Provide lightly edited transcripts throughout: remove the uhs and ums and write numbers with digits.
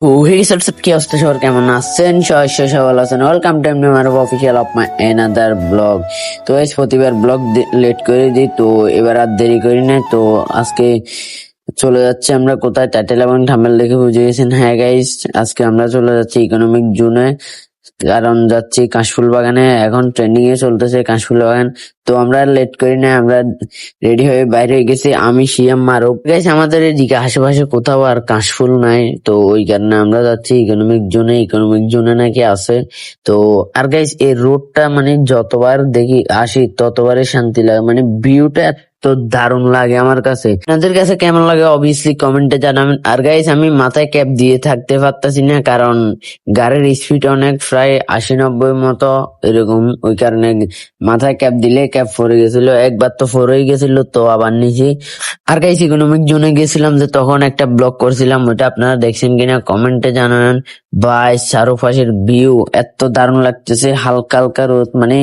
Hey, কি অবস্থা সবার, কেমন আছেন? সবাই ভালো আছেন? ওয়েলকাম টু আমার official of my another blog. তো এই প্রতিবার ব্লগ লেট করে দিই, তো এবার আর দেরি করি না। তো আজকে চলে যাচ্ছে আমরা কোথায়, টাইটেল এবং থাম্বনেল দেখে বুঝে গেছেন। হ্যাঁ গাইস, আজকে আমরা চলে যাচ্ছি ইকোনমিক জোনে, কারণ যাচ্ছি কাশফুল বাগানে। এখন ট্রেন্ডিং এ চলতেছে কাশফুল বাগান। তো আমরা লেট করি না, আমরা রেডি হয়ে বাইরে হয়ে গেছি। আমি শিয়াম মারুফ। গাইস, আমাদের এদিকে আশেপাশে কোথাও আর কাশফুল নাই, তো ওই কারণে আমরা যাচ্ছি ইকোনমিক জোনে। ইকোনমিক জোনে নাকি আছে। তো আর গাইস, এই রোডটা মানে যতবার দেখি আসি ততবারই শান্তি লাগে, মানে ভিউটা তো দারুণ লাগে আমার কাছে। আপনাদের কাছে কেমন লাগে অবভিয়াসলি কমেন্টে জানাবেন। আর গাইস, আমি মাথায় ক্যাপ দিয়ে থাকতে পারতাছি না, কারণ গাড়ির স্পিড অনেক, প্রায় 80-90 মতো এরকম। ওই কারণে মাথায় ক্যাপ দিলে ক্যাপ পরে গেছিল, একবার তো পরেই গেছিল, তো আবার নিচে। আর গাইস, ইকোনমিক জোনে গেছিলাম যে তখন একটা ব্লগ করছিলাম, ওটা আপনারা দেখছেন কিনা কমেন্টে জানাবেন। ভাই, চারপাশের ভিউ এত দারুণ লাগতেছে, হালকা হালকা রোদ, মানে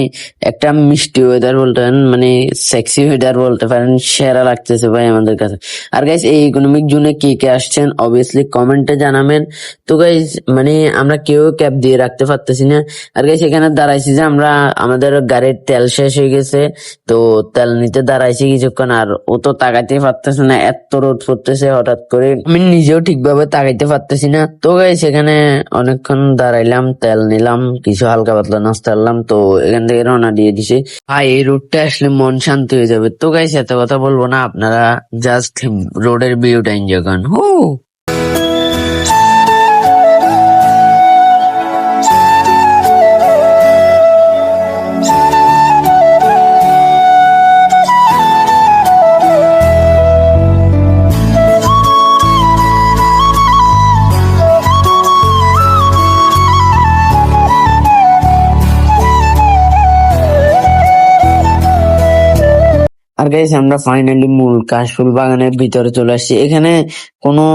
একটা মিষ্টি ওয়েদার বলতে পারেন, মানে সেক্সি ওয়েদার বলতে পারেন। সেরা লাগতেছে ভাই আমাদের কাছে। আর গাইস, এই ইকোনমিক জোনে কে কে আসছেন অবভিয়াসলি কমেন্টে জানাবেন। তো গাইস, মানে আমরা কেউ ক্যাব দিয়ে রাখতে পারতেছি না। আর গাইস, এখানে দাঁড়াইছি যে আমরা, আমাদের গাড়ির তেল শেষ হয়ে গেছে, তো তেল নিতে দাঁড়াইছি কিছুক্ষণ। আর ও তো তাকাইতে পারতেছে না, এত রোদ পড়তেছে হঠাৎ করে, আমি নিজেও ঠিকভাবে তাকাইতে পারতেছি না। তো গাইস, এখানে অনেকক্ষণ দাঁড়াইলাম, তেল নিলাম, কিছু হালকা পাতলা নাস্তা করলাম, তো এখান থেকে রওনা দিয়ে দিছি। ভাই, এই রোডটা আসলে মন শান্তি হয়ে যাবে। তো গাইস, এত কথা বলবো না, আপনারা জাস্ট রোডের ভিউটা এনজয় করেন। আর গাইস, আমরা ফাইনালি মূল কাশফুল বাগানের ভিতরে চলে আসছি। এখানে কোনো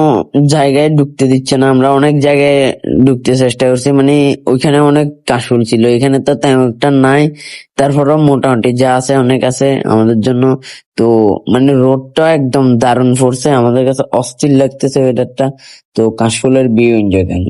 জায়গায় ঢুকতে দিচ্ছে না, আমরা অনেক জায়গায় ঢুকতে চেষ্টা করছি, মানে ওইখানে অনেক কাশফুল ছিল, এখানে তো তেমন একটা নাই। তারপরেও মোটামুটি যা আছে অনেক আছে আমাদের জন্য। তো মানে রোডটা একদম দারুণ পড়ছে, আমাদের কাছে অস্থির লাগতেছে ওয়েদারটা। তো কাশফুলের ভিউ এনজয় করেন।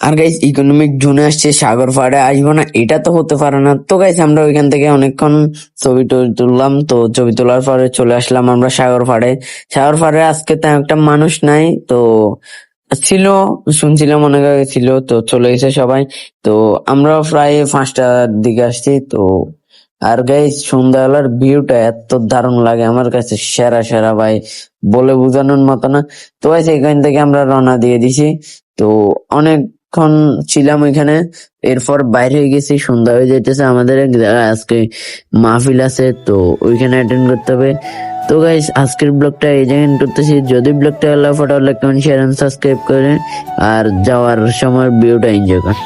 আর গাইস, ইকোনমিক জোনে আসছে, সাগর পাড়ে আসবো না এটা তো হতে পারে না। তো গাইস, আমরা ওইখান থেকে অনেকক্ষণ ছবি তুললাম, তো ছবি তোলার পরে চলে আসলাম আমরা সাগর পাড়ে। সাগর পাড়ে আজকে তেমন একটা মানুষ নাই, তো ছিল, শুনছিলাম অনেক আগে ছিল, তো চলে গেছে সবাই। তো আমরা প্রায় 5টার দিকে আসছি। তো আর গাইস, সন্ধ্যাবেলার ভিউটা এত দারুণ লাগে আমার কাছে, সেরা সেরা ভাই, বলে বোঝানোর মতো না। তো গাইস, এখান থেকে আমরা রওনা দিয়ে দিছি। তো অনেকক্ষণ ছিলাম ওইখানে, এরপর বাইরে হয়ে গেছি, সন্ধ্যা হয়ে যেতেছে। আমাদের এক জায়গায় আজকে মাহফিল আছে, তো ওইখানে অ্যাটেন্ড করতে হবে। তো গাইস, আজকের ব্লগটা এই জায়গায় end করতেছি। যদি ব্লগটা ভালো লাগে, photo like, comment, share and subscribe করে, আর যাওয়ার সময় ভিউটা এনজয় করেন।